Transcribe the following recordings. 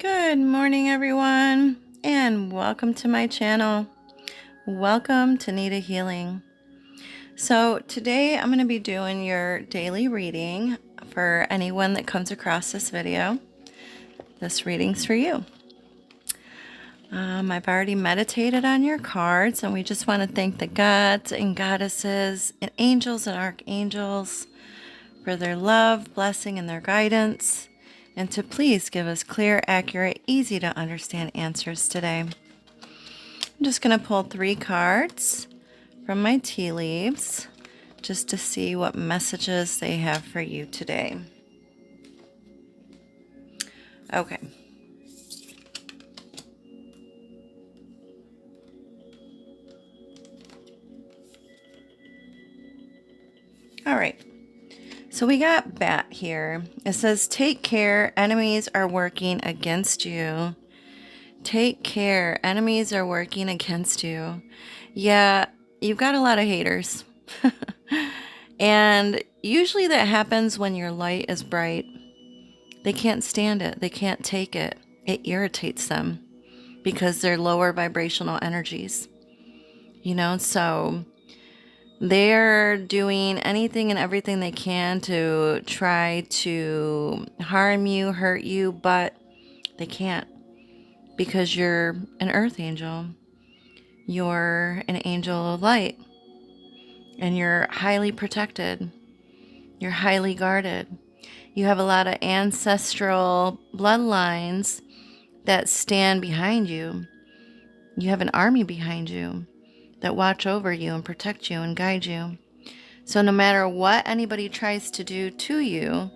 Good morning, everyone, and welcome to my channel. Welcome to Nitahealing. So today I'm going to be doing your daily reading for anyone that comes across this video. This reading's for you. I've already meditated on your cards, and we just want to thank the gods and goddesses and angels and archangels for their love, blessing, and their guidance, and to please give us clear, accurate, easy to understand answers today. I'm just going to pull 3 cards from my tea leaves just to see what messages they have for you today. Okay. All right. So we got Bat here. It says, take care, enemies are working against you. Take care, enemies are working against you. Yeah, you've got a lot of haters. And usually that happens when your light is bright. They can't stand it. They can't take it. It irritates them because they're lower vibrational energies. So they're doing anything and everything they can to try to harm you, hurt you, but they can't because you're an earth angel. You're an angel of light, and you're highly protected. You're highly guarded. You have a lot of ancestral bloodlines that stand behind you. You have an army behind you that watch over you and protect you and guide you. So no matter what anybody tries to do to you,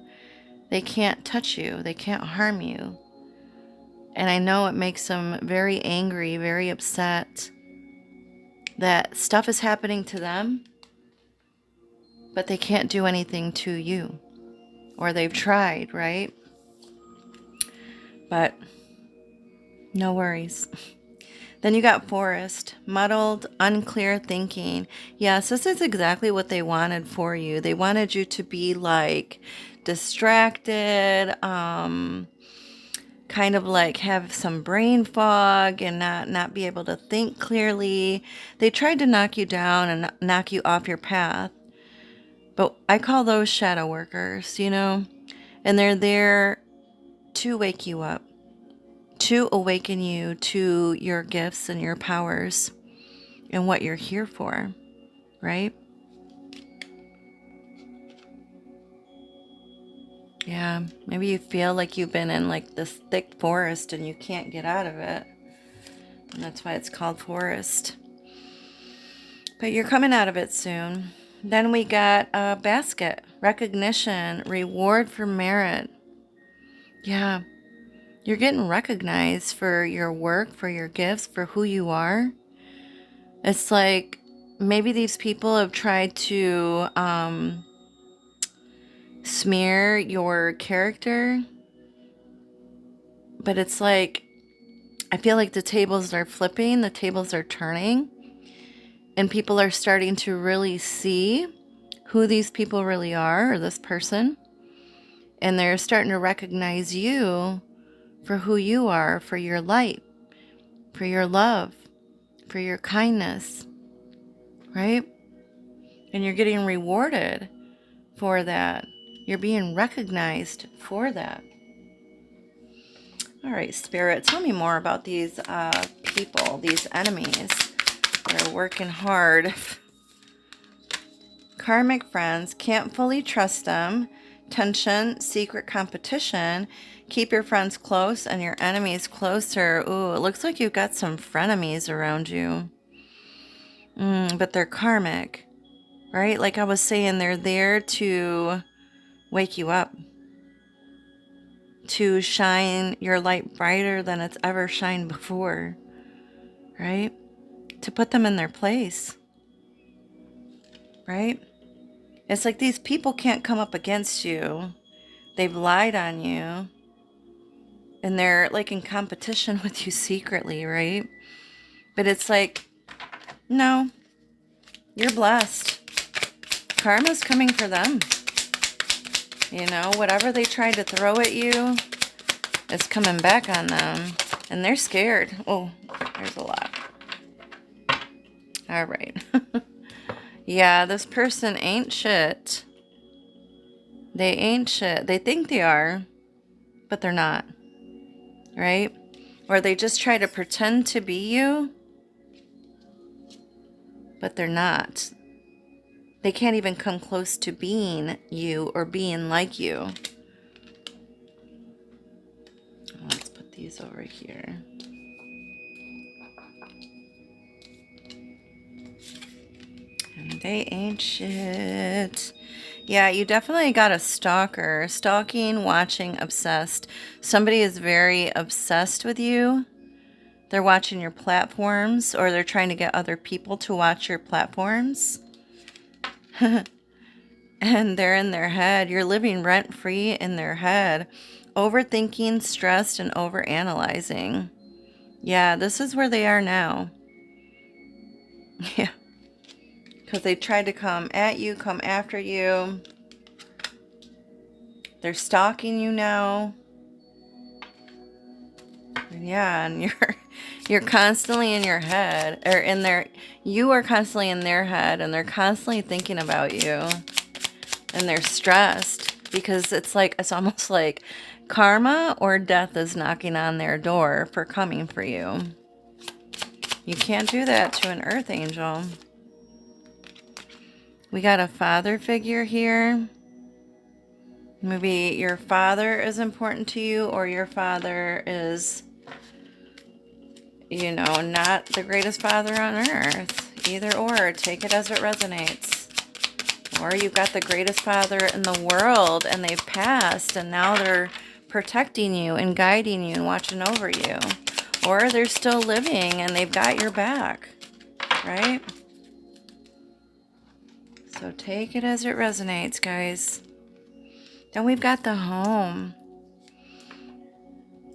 they can't touch you. They can't harm you. And I know it makes them very angry, very upset that stuff is happening to them, but they can't do anything to you. Or they've tried, right? But no worries. Then you got Forest, muddled, unclear thinking. Yes, this is exactly what they wanted for you. They wanted you to be like distracted, kind of like have some brain fog and not be able to think clearly. They tried to knock you down and knock you off your path. But I call those shadow workers, and they're there to wake you up, to awaken you to your gifts and your powers and what you're here for, right? Yeah, maybe you feel like you've been in like this thick forest and you can't get out of it. And that's why it's called Forest. But you're coming out of it soon. Then we got a basket, recognition, reward for merit. Yeah, you're getting recognized for your work, for your gifts, for who you are. It's like maybe these people have tried to smear your character, but it's like I feel like the tables are flipping, the tables are turning, and people are starting to really see who these people really are, or this person, and they're starting to recognize you for who you are, for your light, for your love, for your kindness, right? And you're getting rewarded for that. You're being recognized for that. All right, Spirit, tell me more about these people, these enemies that are working hard. Karmic friends, can't fully trust them. Tension, secret competition. Keep your friends close and your enemies closer. Ooh, it looks like you've got some frenemies around you. But they're karmic, right? Like I was saying, they're there to wake you up, to shine your light brighter than it's ever shined before, right? To put them in their place, right? It's like these people can't come up against you. They've lied on you. And they're like in competition with you secretly, right? But it's like, no, you're blessed. Karma's coming for them. Whatever they tried to throw at you, It's coming back on them. And they're scared. Oh, there's a lot. All right. Yeah, this person ain't shit. They ain't shit. They think they are, but they're not. Right? Or they just try to pretend to be you, but they're not. They can't even come close to being you or being like you. Let's put these over here. And they ain't shit. Yeah, you definitely got a stalker. Stalking, watching, obsessed. Somebody is very obsessed with you. They're watching your platforms, or they're trying to get other people to watch your platforms. And they're in their head. You're living rent-free in their head. Overthinking, stressed, and overanalyzing. Yeah, this is where they are now. Yeah. Because they tried to come at you, come after you. They're stalking you now. Yeah, and you're constantly in your head, or in their, you are constantly in their head, and they're constantly thinking about you. And they're stressed because it's almost like karma or death is knocking on their door for coming for you. You can't do that to an earth angel. We got a father figure here. Maybe your father is important to you, or your father is, you know, not the greatest father on earth. Either or, take it as it resonates. Or you've got the greatest father in the world and they've passed and now they're protecting you and guiding you and watching over you. Or they're still living and they've got your back, right? So take it as it resonates, guys. Then we've got the home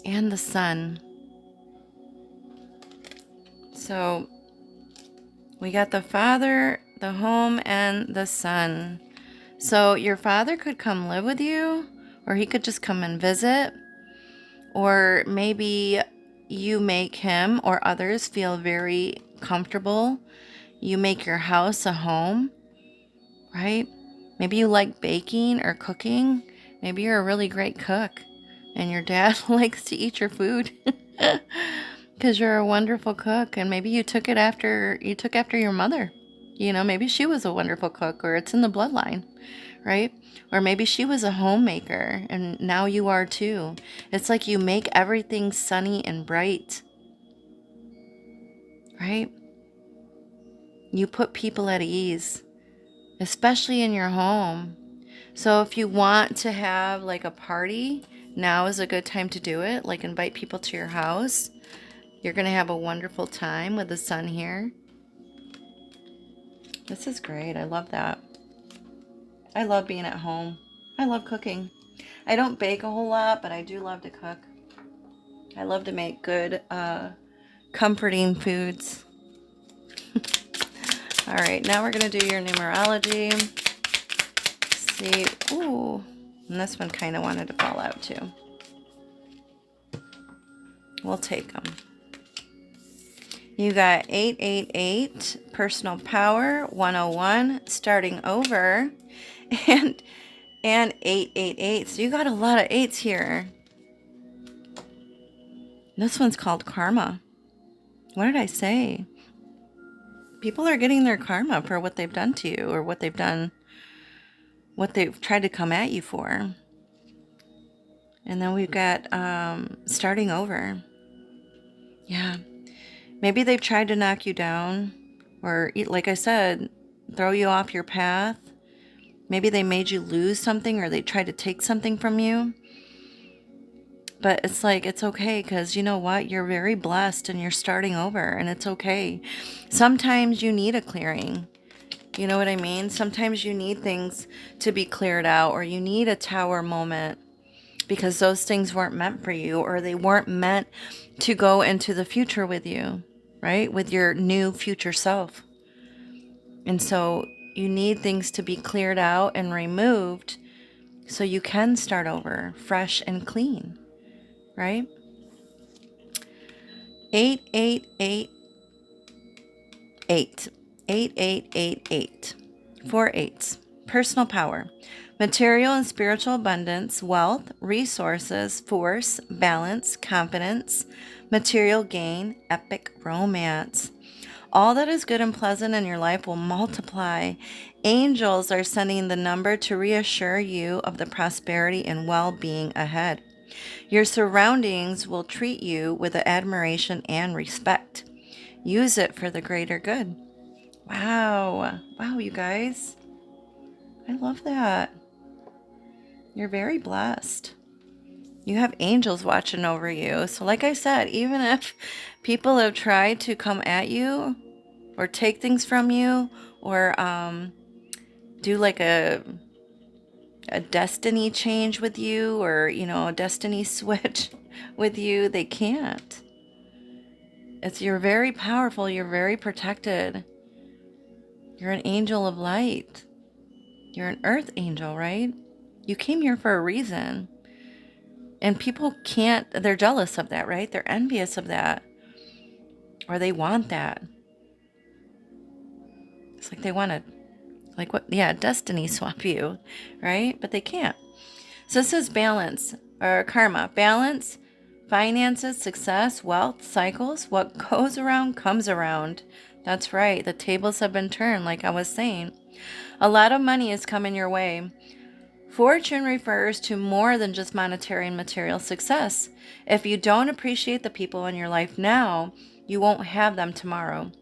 and the sun. So we got the father, the home, and the sun. So your father could come live with you, or he could just come and visit, or maybe you make him or others feel very comfortable. You make your house a home, right? Maybe you like baking or cooking. Maybe you're a really great cook and your dad likes to eat your food because you're a wonderful cook, and maybe you took after your mother. You know, maybe she was a wonderful cook, or it's in the bloodline, right? Or maybe she was a homemaker and now you are too. It's like you make everything sunny and bright, right? You put people at ease, especially in your home. So if you want to have like a party, now is a good time to do it. Like invite people to your house. You're going to have a wonderful time with the sun here. This is great. I love that. I love being at home. I love cooking. I don't bake a whole lot, but I do love to cook. I love to make good, comforting foods. All right, now we're going to do your numerology. See, ooh, and this one kind of wanted to fall out too. We'll take them. You got 888, personal power, 101, starting over, and 888. So you got a lot of eights here. This one's called karma. What did I say? People are getting their karma for what they've done to you, or what they've done, what they've tried to come at you for. And then we've got starting over. Yeah. Maybe they've tried to knock you down, or like I said, throw you off your path. Maybe they made you lose something, or they tried to take something from you. But it's like, it's okay, because you know what? You're very blessed and you're starting over, and it's okay. Sometimes you need a clearing. You know what I mean? Sometimes you need things to be cleared out, or you need a tower moment because those things weren't meant for you, or they weren't meant to go into the future with you, right? With your new future self. And so you need things to be cleared out and removed so you can start over fresh and clean. right? 8888. 8888. 4 eights. Personal power. Material and spiritual abundance, wealth, resources, force, balance, confidence, material gain, epic romance. All that is good and pleasant in your life will multiply. Angels are sending the number to reassure you of the prosperity and well-being ahead. Your surroundings will treat you with admiration and respect. Use it for the greater good. Wow. Wow, you guys. I love that. You're very blessed. You have angels watching over you. So like I said, even if people have tried to come at you or take things from you or do like a destiny change with you or, a destiny switch with you, they can't. You're very powerful. You're very protected. You're an angel of light. You're an earth angel, right? You came here for a reason. And people they're jealous of that, right? They're envious of that. Or they want that. It's like they want to, like what? Yeah, destiny swap you, right? But they can't. So this is balance or karma. Balance, finances, success, wealth, cycles. What goes around comes around. That's right. The tables have been turned, like I was saying. A lot of money is coming your way. Fortune refers to more than just monetary and material success. If you don't appreciate the people in your life now, you won't have them tomorrow.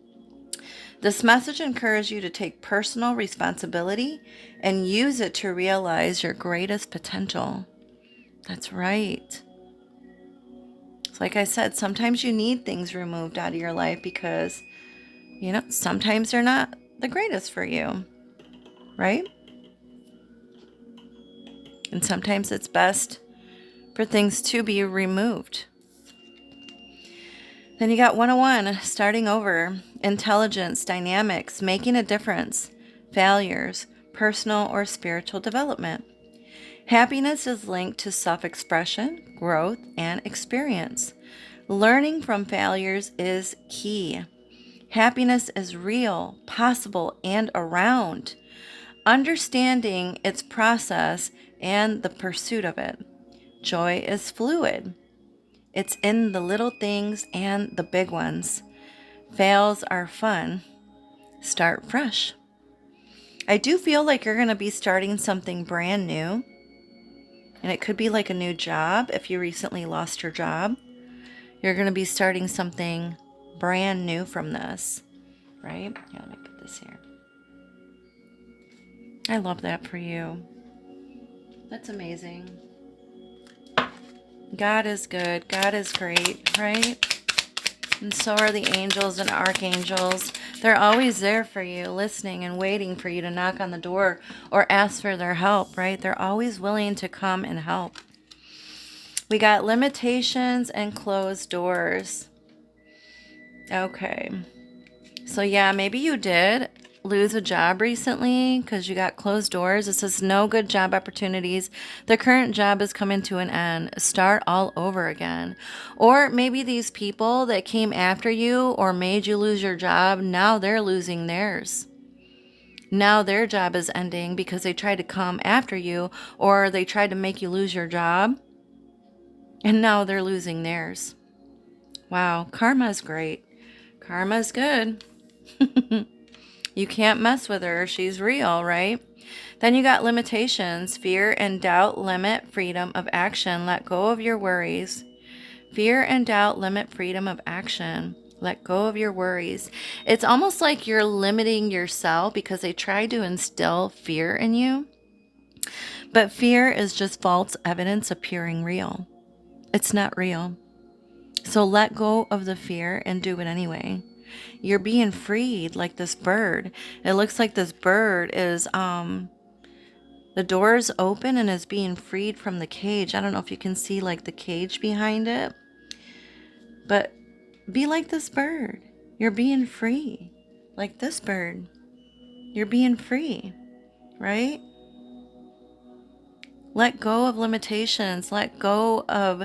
This message encourages you to take personal responsibility and use it to realize your greatest potential. That's right. It's like I said, sometimes you need things removed out of your life because, sometimes they're not the greatest for you, right? And sometimes it's best for things to be removed. Then you got 101, starting over, intelligence, dynamics, making a difference, failures, personal or spiritual development. Happiness is linked to self-expression, growth, and experience. Learning from failures is key. Happiness is real, possible, and around. Understanding its process and the pursuit of it. Joy is fluid. It's in the little things and the big ones. Fails are fun. Start fresh. I do feel like you're going to be starting something brand new. And it could be like a new job if you recently lost your job. You're going to be starting something brand new from this, right? Yeah, let me put this here. I love that for you. That's amazing. God is good. God is great, right? And so are the angels and archangels. They're always there for you, listening and waiting for you to knock on the door or ask for their help, right? They're always willing to come and help. We got limitations and closed doors. Okay. So yeah, maybe you did lose a job recently because you got closed doors. It says no good job opportunities. The current job is coming to an end. Start all over again. Or maybe these people that came after you or made you lose your job, now they're losing theirs. Now their job is ending because they tried to come after you or they tried to make you lose your job. And now they're losing theirs. Wow, karma is great. Karma is good. You can't mess with her. She's real, right? Then you got limitations. Fear and doubt limit freedom of action. Let go of your worries. Fear and doubt limit freedom of action. Let go of your worries. It's almost like you're limiting yourself because they try to instill fear in you. But fear is just false evidence appearing real. It's not real. So let go of the fear and do it anyway. You're being freed like this bird. It looks like this bird is, the door is open and is being freed from the cage. I don't know if you can see like the cage behind it. But be like this bird. You're being free. Like this bird. You're being free. Right? Let go of limitations. Let go of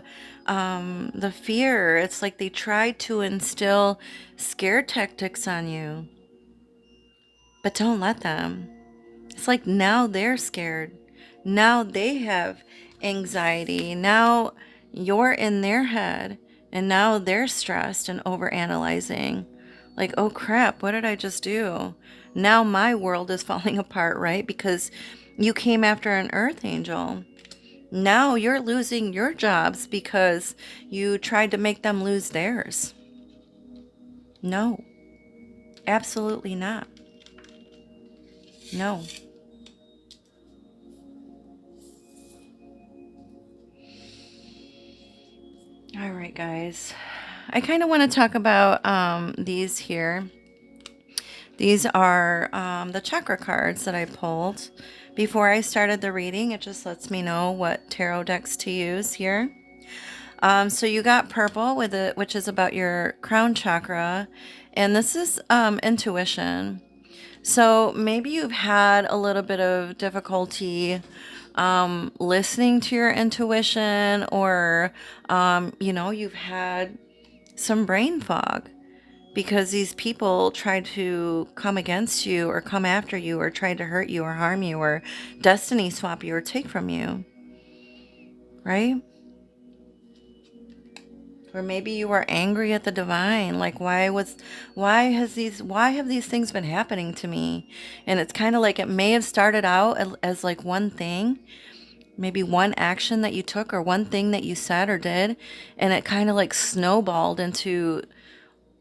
the fear. It's like they tried to instill scare tactics on you, but don't let them. It's like now they're scared. Now they have anxiety. Now you're in their head, and now they're stressed and overanalyzing. Like, oh crap, what did I just do? Now my world is falling apart, right? Because you came after an earth angel. Now you're losing your jobs because you tried to make them lose theirs. No, absolutely not. No. All right, guys. I kind of want to talk about these here. These are the chakra cards that I pulled. Before I started the reading, it just lets me know what tarot decks to use here. So you got purple with it, which is about your crown chakra, and this is intuition. So maybe you've had a little bit of difficulty listening to your intuition, or you've had some brain fog because these people tried to come against you or come after you or tried to hurt you or harm you or destiny swap you or take from you, right? Or maybe you were angry at the divine, like why have these things been happening to me? And it's kind of like it may have started out as like one thing, maybe one action that you took or one thing that you said or did, and it kind of like snowballed into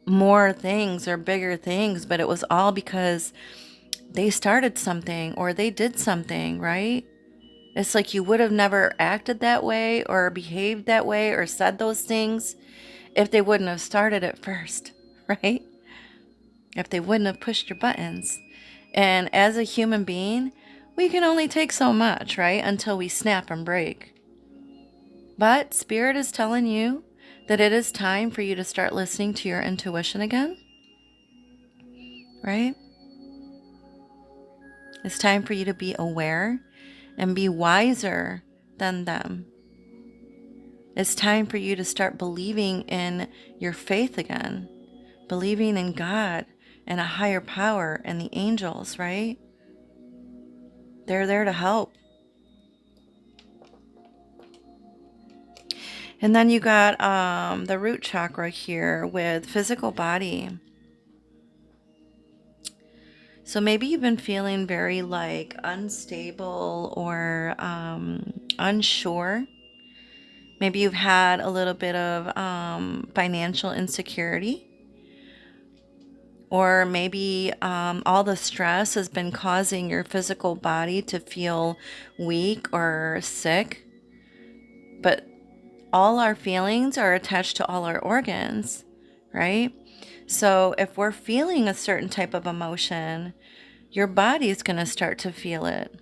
more things or bigger things, but it was all because they started something or they did something, right? It's like you would have never acted that way or behaved that way or said those things if they wouldn't have started it first, right? If they wouldn't have pushed your buttons. And as a human being, we can only take so much, right? Until we snap and break. But Spirit is telling you that it is time for you to start listening to your intuition again, right? It's time for you to be aware and be wiser than them. It's time for you to start believing in your faith again, believing in God and a higher power and the angels, right? They're there to help. And then you got the root chakra here with physical body. So maybe you've been feeling very like unstable or unsure. Maybe you've had a little bit of financial insecurity. Or maybe all the stress has been causing your physical body to feel weak or sick. But all our feelings are attached to all our organs, right? So if we're feeling a certain type of emotion, your body is going to start to feel it.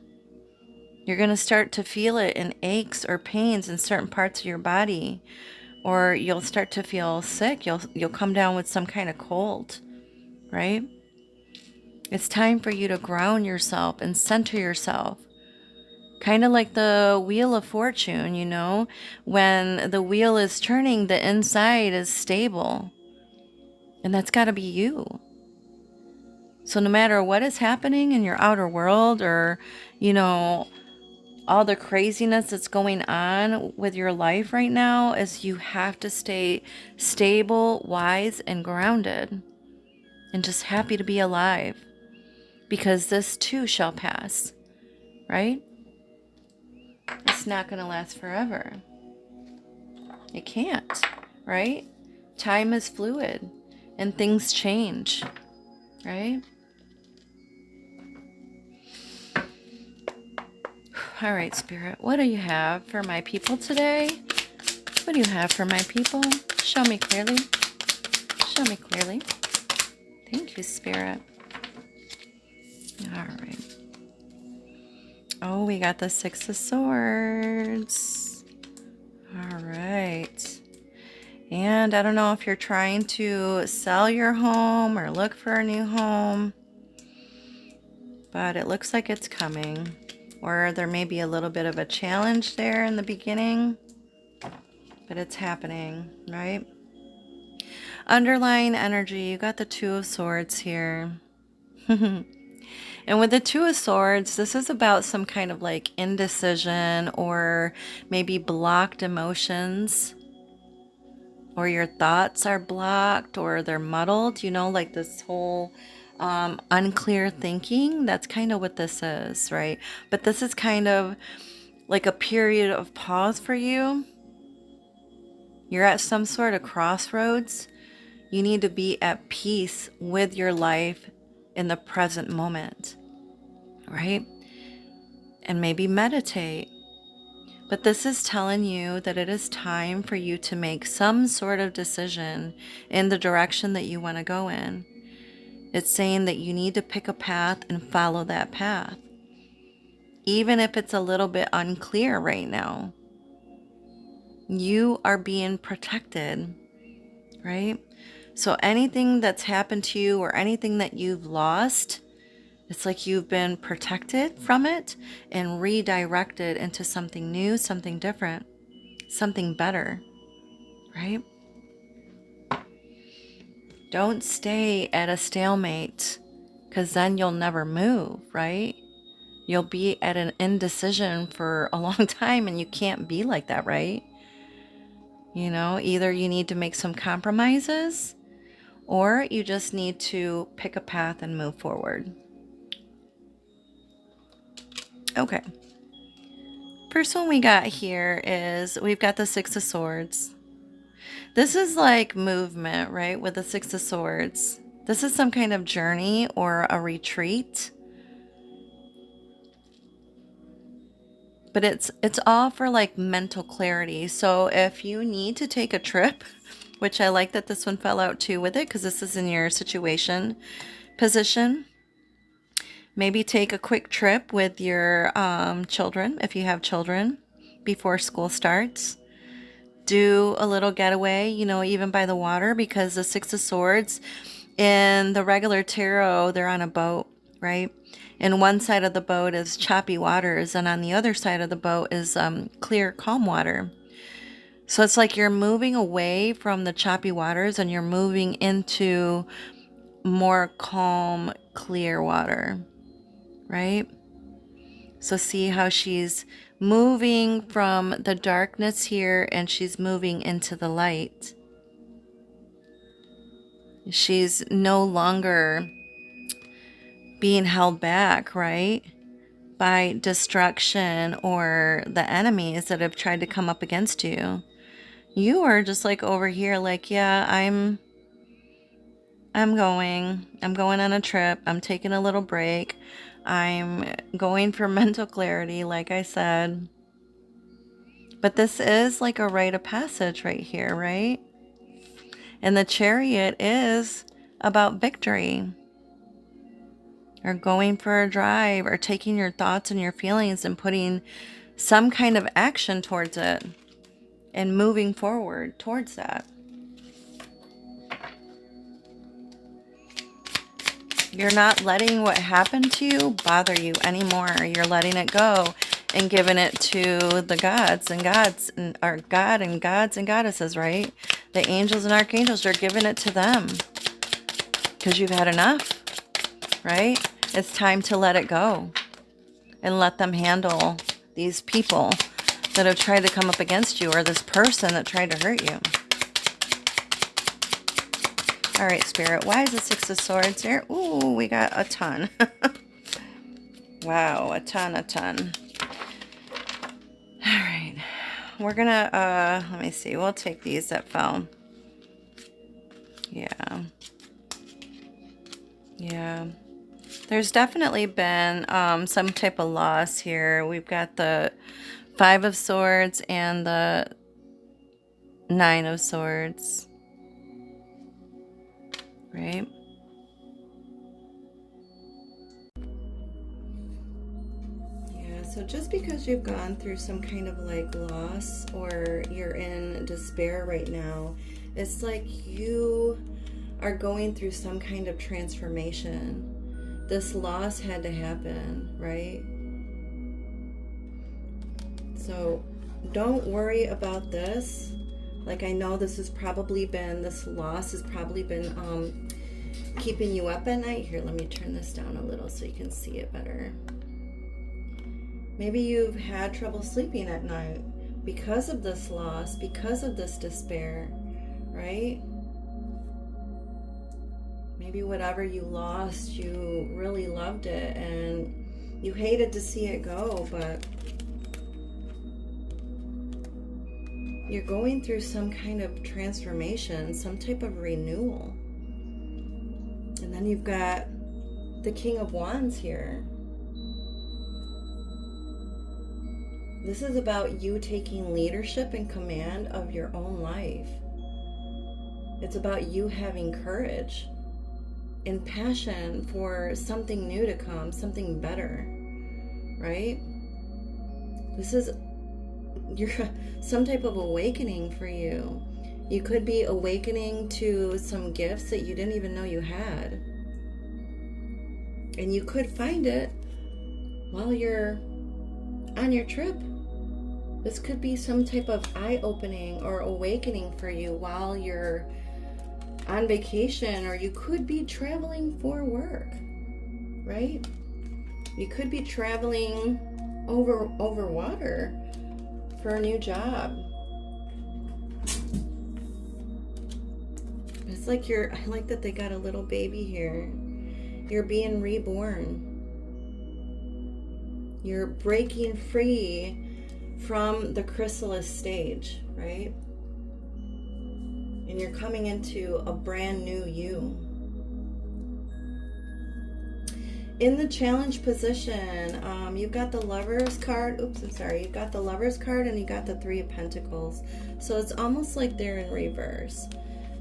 You're going to start to feel it in aches or pains in certain parts of your body, or you'll start to feel sick. You'll come down with some kind of cold, right? It's time for you to ground yourself and center yourself. Kind of like the wheel of fortune, you know, when the wheel is turning, the inside is stable. And that's got to be you. So no matter what is happening in your outer world or, all the craziness that's going on with your life right now, is you have to stay stable, wise, and grounded. And just happy to be alive. Because this too shall pass. Right? It's not going to last forever. It can't, right? Time is fluid and things change, right? All right, Spirit, what do you have for my people today? What do you have for my people? Show me clearly. Show me clearly. Thank you, Spirit. All right. Oh, we got the Six of Swords. All right. And I don't know if you're trying to sell your home or look for a new home, but it looks like it's coming. Or there may be a little bit of a challenge there in the beginning, but it's happening, right? Underlying energy, you got the Two of Swords here. And with the Two of Swords, this is about some kind of like indecision or maybe blocked emotions, or your thoughts are blocked or they're muddled, you know, like this whole unclear thinking. That's kind of what this is, right? But this is kind of like a period of pause for you. You're at some sort of crossroads. You need to be at peace with your life in the present moment, right? And maybe meditate. But this is telling you that it is time for you to make some sort of decision in the direction that you want to go in. It's saying that you need to pick a path and follow that path, even if it's a little bit unclear right now. You are being protected, right? So anything that's happened to you or anything that you've lost, it's like you've been protected from it and redirected into something new, something different, something better, right? Don't stay at a stalemate, because then you'll never move, right? You'll be at an indecision for a long time, and you can't be like that, right? You know, either you need to make some compromises or you just need to pick a path and move forward. Okay. First one we got here is we've got the Six of Swords. This is like movement, right? With the Six of Swords. This is some kind of journey or a retreat. But it's all for like mental clarity. So if you need to take a trip, which I like that this one fell out too with it, because this is in your situation position. Maybe take a quick trip with your children, if you have children, before school starts. Do a little getaway, you know, even by the water, because the Six of Swords in the regular tarot, they're on a boat, right? And one side of the boat is choppy waters, and on the other side of the boat is clear, calm water. So it's like you're moving away from the choppy waters and you're moving into more calm, clear water, right? So see how she's moving from the darkness here and she's moving into the light. She's no longer being held back, right? By destruction or the enemies that have tried to come up against you. You are just like over here, like, yeah, I'm going on a trip. I'm taking a little break. I'm going for mental clarity, like I said. But this is like a rite of passage right here, right? And the Chariot is about victory, or going for a drive, or taking your thoughts and your feelings and putting some kind of action towards it and moving forward towards that. You're not letting what happened to you bother you anymore. You're letting it go and giving it to the gods and gods and goddesses, right? The angels and archangels, you're giving it to them because you've had enough, right? It's time to let it go and let them handle these people that have tried to come up against you, or this person that tried to hurt you. All right, Spirit, why is the Six of Swords here? Ooh, we got a ton. Wow, a ton. All right, we're gonna, let me see, we'll take these that fell. Yeah. There's definitely been some type of loss here. We've got the Five of Swords and the Nine of Swords. Right? Yeah, so just because you've gone through some kind of like loss, or you're in despair right now, it's like you are going through some kind of transformation. This loss had to happen, right? So don't worry about this. Like, I know this loss has probably been keeping you up at night. Here, let me turn this down a little so you can see it better. Maybe you've had trouble sleeping at night because of this loss, because of this despair, right? Maybe whatever you lost, you really loved it and you hated to see it go, but you're going through some kind of transformation, some type of renewal. And then you've got the King of Wands here. This is about you taking leadership and command of your own life. It's about you having courage and passion for something new to come, something better, right? This is some type of awakening for you. You could be awakening to some gifts that you didn't even know you had. And you could find it while you're on your trip. This could be some type of eye-opening or awakening for you while you're on vacation, or you could be traveling for work, right? You could be traveling over water for a new job. It's like I like that they got a little baby here. You're being reborn. You're breaking free from the chrysalis stage, right? And you're coming into a brand new you. In the challenge position, you've got the Lover's card. Oops, I'm sorry. You've got the Lover's card and you got the Three of Pentacles. So it's almost like they're in reverse.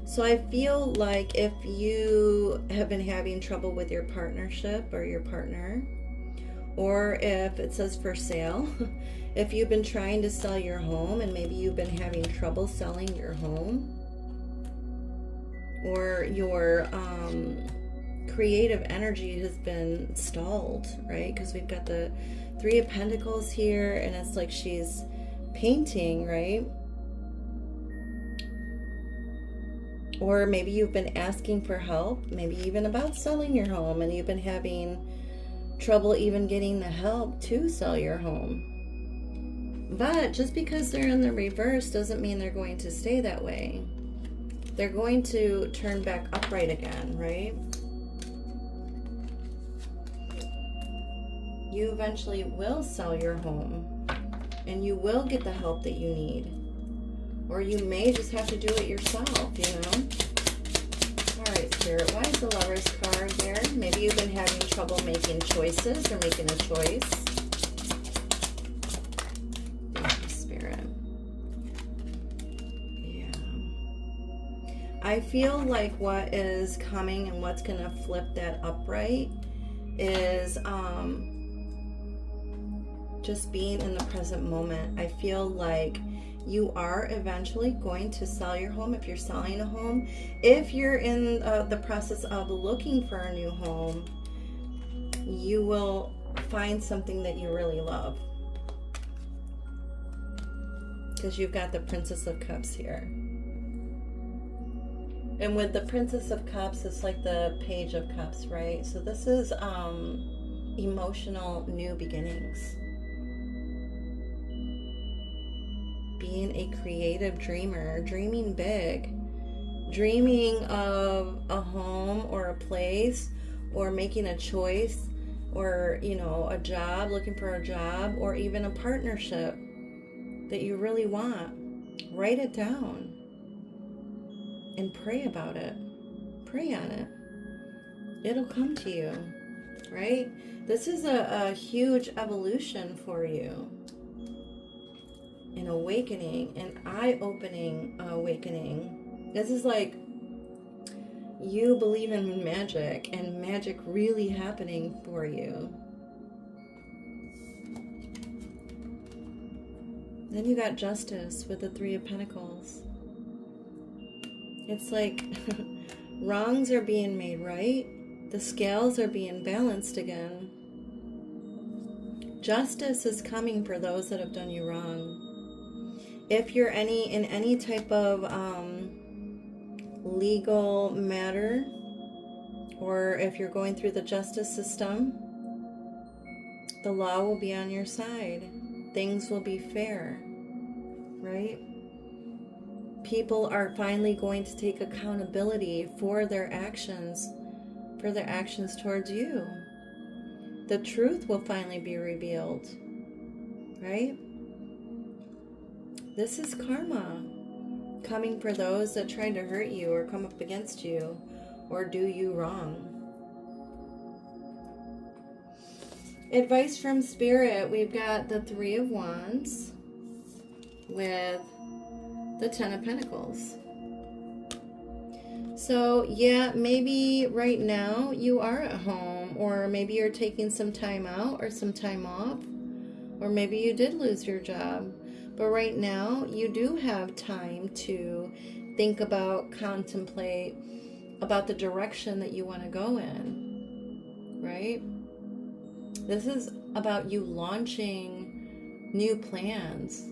So I feel like if you have been having trouble with your partnership or your partner, or if it says for sale, if you've been trying to sell your home and maybe you've been having trouble selling your home, or your creative energy has been stalled, right? Because we've got the Three of Pentacles here and it's like she's painting, right? Or maybe you've been asking for help, maybe even about selling your home, and you've been having trouble even getting the help to sell your home. But just because they're in the reverse doesn't mean they're going to stay that way. They're going to turn back upright again, right? You eventually will sell your home and you will get the help that you need. Or you may just have to do it yourself, you know? All right, Spirit, why is the Lover's card here? Maybe you've been having trouble making choices or making a choice. Thank you, Spirit. Yeah. I feel like what is coming and what's going to flip that upright is just being in the present moment. I feel like you are eventually going to sell your home if you're selling a home. If you're in the process of looking for a new home, you will find something that you really love. Because you've got the Princess of Cups here. And with the Princess of Cups, it's like the Page of Cups, right? So this is emotional new beginnings. Being a creative dreamer, dreaming big, dreaming of a home or a place, or making a choice, or, you know, a job, looking for a job, or even a partnership that you really want. Write it down and pray about it. Pray on it. It'll come to you, right? This is a huge evolution for you. An awakening, an eye-opening awakening. This is like you believe in magic and magic really happening for you. Then you got Justice with the Three of Pentacles. It's like wrongs are being made right. The scales are being balanced again. Justice is coming for those that have done you wrong. If you're in any type of legal matter, or if you're going through the justice system, the law will be on your side. Things will be fair, right? People are finally going to take accountability for their actions towards you. The truth will finally be revealed, right? This is karma coming for those that tried to hurt you or come up against you or do you wrong. Advice from Spirit, we've got the Three of Wands with the Ten of Pentacles. So yeah, maybe right now you are at home, or maybe you're taking some time out or some time off, or maybe you did lose your job. But right now you do have time to think about, contemplate about the direction that you want to go in, right? This is about you launching new plans.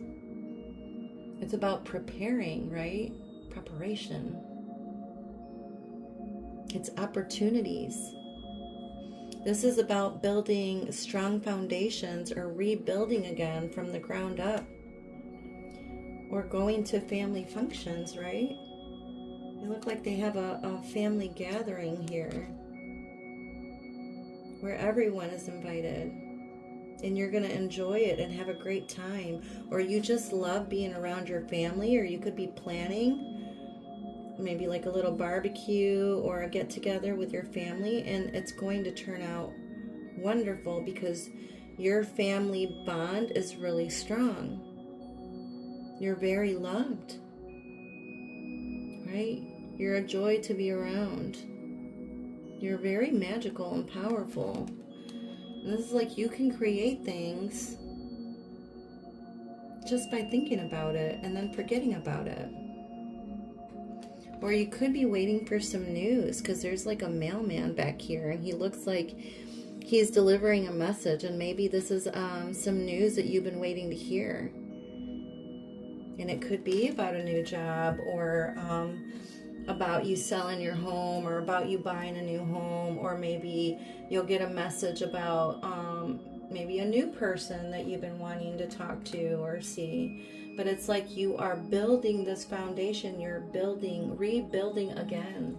It's about preparing, right? Preparation. It's opportunities. This is about building strong foundations or rebuilding again from the ground up. Or going to family functions, right? They look like they have a family gathering here where everyone is invited. And you're going to enjoy it and have a great time. Or you just love being around your family, or you could be planning maybe like a little barbecue or a get together with your family, and it's going to turn out wonderful because your family bond is really strong. You're very loved, right? You're a joy to be around. You're very magical and powerful. And this is like you can create things just by thinking about it and then forgetting about it. Or you could be waiting for some news, because there's like a mailman back here and he looks like he's delivering a message, and maybe this is some news that you've been waiting to hear. And it could be about a new job, or about you selling your home, or about you buying a new home, or maybe you'll get a message about maybe a new person that you've been wanting to talk to or see. But it's like you are building this foundation, you're rebuilding again,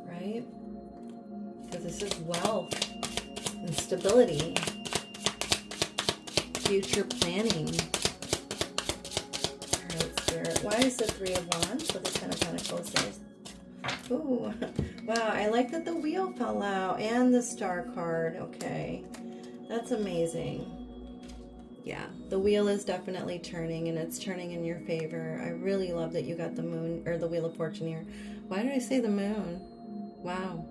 right? Because this is wealth and stability, future planning. All right, Spirit, why is the Three of Wands with the Ten of Pentacles there? Ooh, wow, I like that the wheel fell out and the Star card. Okay, that's amazing. Yeah, the wheel is definitely turning, and it's turning in your favor. I really love that you got the moon, or the Wheel of Fortune here. Why did I say the moon? Wow.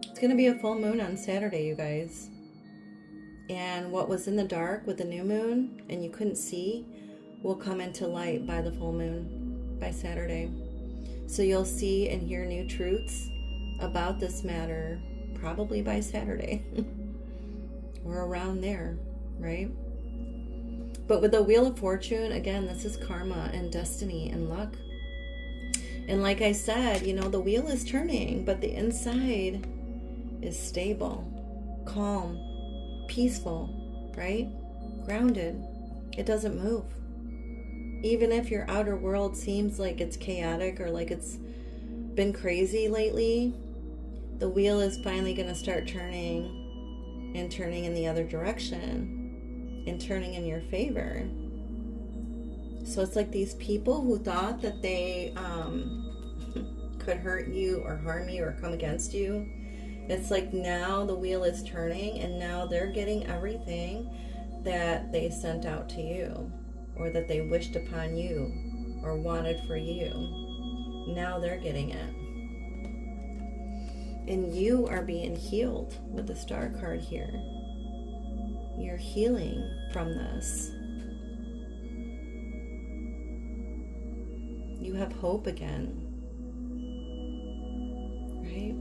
It's going to be a full moon on Saturday, you guys. And what was in the dark with the new moon and you couldn't see will come into light by the full moon, by Saturday. So you'll see and hear new truths about this matter probably by Saturday. Or around there, right? But with the Wheel of Fortune, again, this is karma and destiny and luck. And like I said, you know, the wheel is turning, but the inside is stable, calm, peaceful, right? Grounded. It doesn't move. Even if your outer world seems like it's chaotic or like it's been crazy lately, the wheel is finally going to start turning, and turning in the other direction. And turning in your favor. So it's like these people who thought that they could hurt you or harm you or come against you. It's like now the wheel is turning, and now they're getting everything that they sent out to you, or that they wished upon you or wanted for you. Now they're getting it. And you are being healed with the Star card here. You're healing from this. You have hope again, right?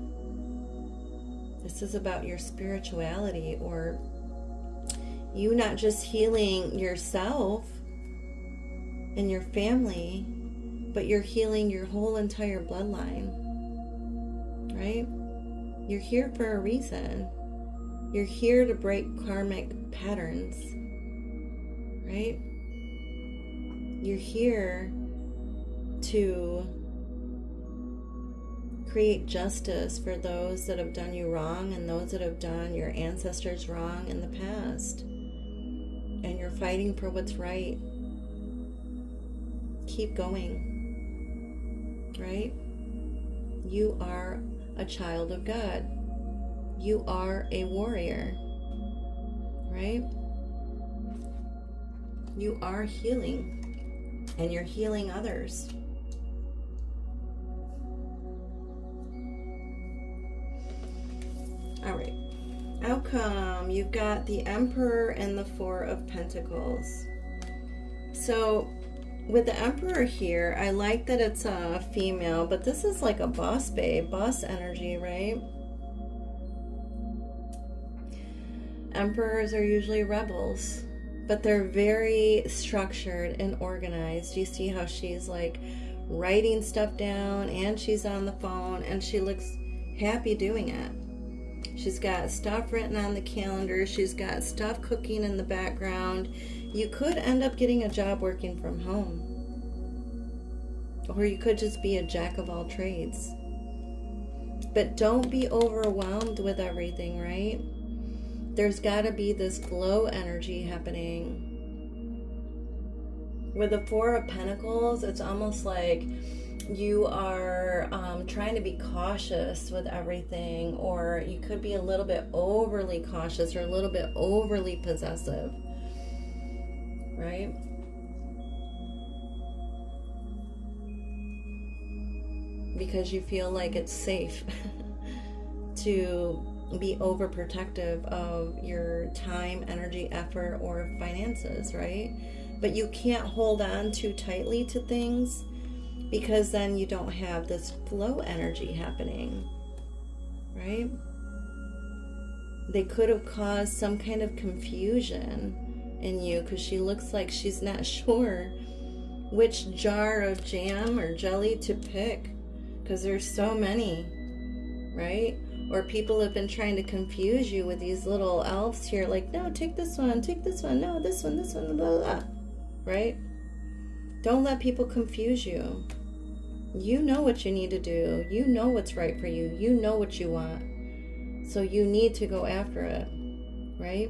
This is about your spirituality, or You not just healing yourself and your family, but you're healing your whole entire bloodline, right? You're here for a reason. You're here to break karmic patterns, right? You're here to create justice for those that have done you wrong and those that have done your ancestors wrong in the past. And you're fighting for what's right. Keep going, right? You are a child of God. You are a warrior, right? You are healing, and you're healing others. All right. Outcome, you've got the Emperor and the Four of Pentacles. So with the Emperor here, I like that it's a female, but this is like a boss babe, boss energy, right? Emperors are usually rebels, but they're very structured and organized. You see how she's like writing stuff down, and she's on the phone, and she looks happy doing it. She's got stuff written on the calendar. She's got stuff cooking in the background. You could end up getting a job working from home. Or you could just be a jack of all trades. But don't be overwhelmed with everything, right? There's got to be this glow energy happening. With the Four of Pentacles, it's almost like you are trying to be cautious with everything, or you could be a little bit overly cautious or a little bit overly possessive, right? Because you feel like it's safe to be overprotective of your time, energy, effort, or finances, right? But you can't hold on too tightly to things, because then you don't have this flow energy happening, right? They could have caused some kind of confusion in you, because she looks like she's not sure which jar of jam or jelly to pick, because there's so many, right? Or people have been trying to confuse you with these little elves here, like, no, take this one, no, this one, blah, blah, blah, right? Don't let people confuse you. You know what you need to do. You know what's right for you. You know what you want. So you need to go after it, right?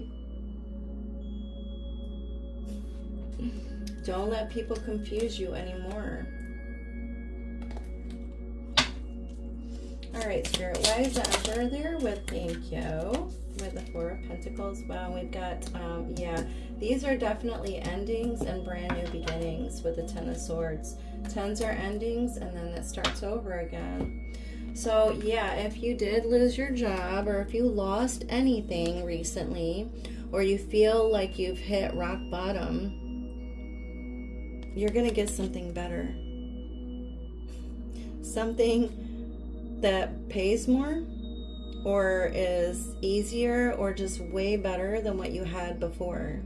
Don't let people confuse you anymore. All right, Spirit, why is the Emperor there with thank you? With the Four of Pentacles. Wow, we've got, yeah, these are definitely endings and brand new beginnings with the Ten of Swords. Tens are endings, and then it starts over again. So, yeah, if you did lose your job, or if you lost anything recently, or you feel like you've hit rock bottom, you're going to get something better. Something that pays more, or is easier, or just way better than what you had before.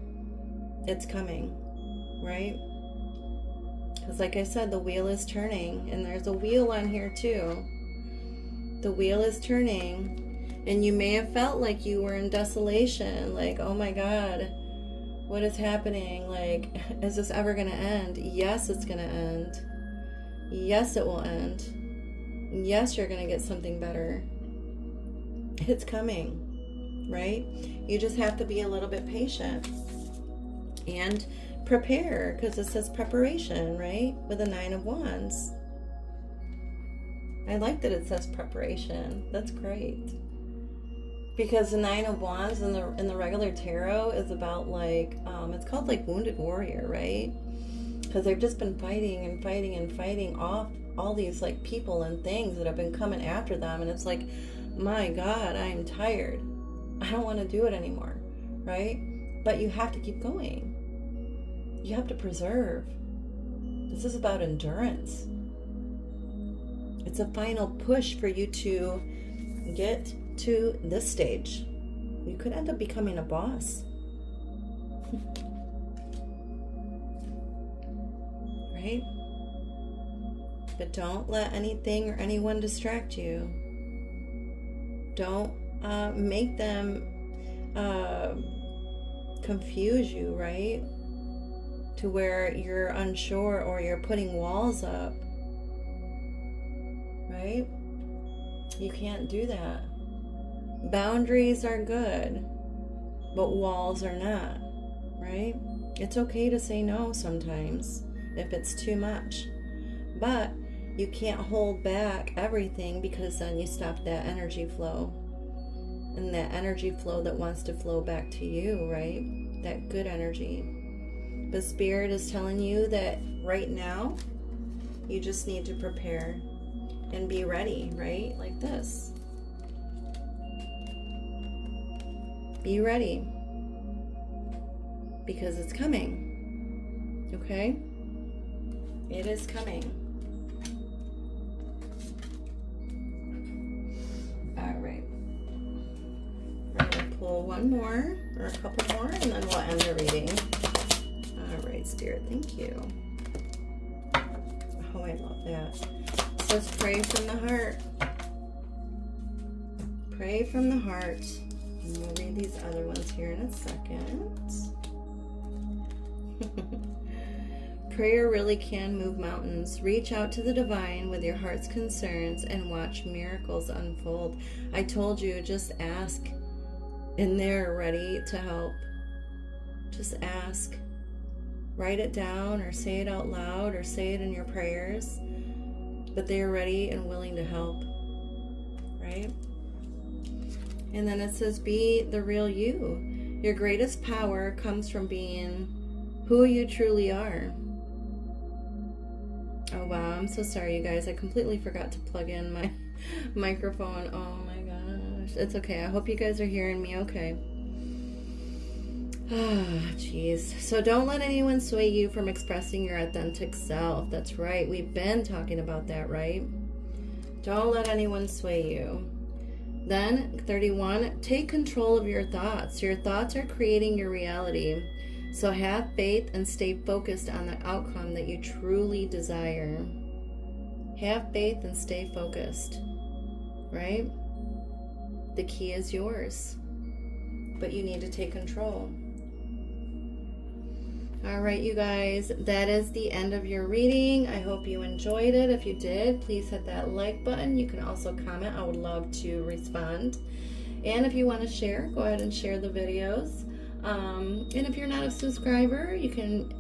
It's coming, right? Because like I said, the wheel is turning, and there's a wheel on here too. The wheel is turning, and you may have felt like you were in desolation, like, oh my God, what is happening? Like, is this ever going to end? Yes, it's going to end. Yes, it will end. Yes, you're going to get something better. It's coming, right? You just have to be a little bit patient and prepare, because it says preparation, right? With the Nine of Wands. I like that it says preparation. That's great. Because the Nine of Wands in the regular tarot is about like, it's called like Wounded Warrior, right? Because they've just been fighting and fighting and fighting off all these like people and things that have been coming after them, and it's like, my God, I'm tired. I don't want to do it anymore, right? But you have to keep going. You have to preserve. This is about endurance. It's a final push for you to get to this stage. You could end up becoming a boss. Right? But don't let anything or anyone distract you. Don't make them confuse you, right? To where you're unsure or you're putting walls up, right? You can't do that. Boundaries are good, but walls are not, right? It's okay to say no sometimes if it's too much, but you can't hold back everything, because then you stop that energy flow, and that energy flow that wants to flow back to you, right? That good energy. But Spirit is telling you that right now you just need to prepare and be ready, right? Like this. Be ready, because it's coming. Okay? It is coming. All right. We're going to pull one more or a couple more, and then we'll end the reading. All right, Spirit, thank you. Oh, I love that. It says pray from the heart. Pray from the heart. And we'll read these other ones here in a second. Prayer really can move mountains. Reach out to the divine with your heart's concerns and watch miracles unfold. I told you, just ask, and they're ready to help. Just ask. Write it down or say it out loud or say it in your prayers. But they are ready and willing to help. Right? And then it says, be the real you. Your greatest power comes from being who you truly are. Oh, wow. I'm so sorry, you guys. I completely forgot to plug in my microphone. Oh, my gosh. It's okay. I hope you guys are hearing me okay. Ah, jeez. So don't let anyone sway you from expressing your authentic self. That's right. We've been talking about that, right? Don't let anyone sway you. Then, 31, take control of your thoughts. Your thoughts are creating your reality. So have faith and stay focused on the outcome that you truly desire. Have faith and stay focused, right? The key is yours, but you need to take control. All right, you guys, that is the end of your reading. I hope you enjoyed it. If you did, please hit that like button. You can also comment. I would love to respond. And if you want to share, go ahead and share the videos. And if you're not a subscriber, you can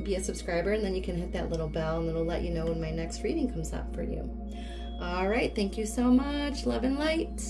be a subscriber, and then you can hit that little bell, and it'll let you know when my next reading comes up for you. All right, thank you so much. Love and light.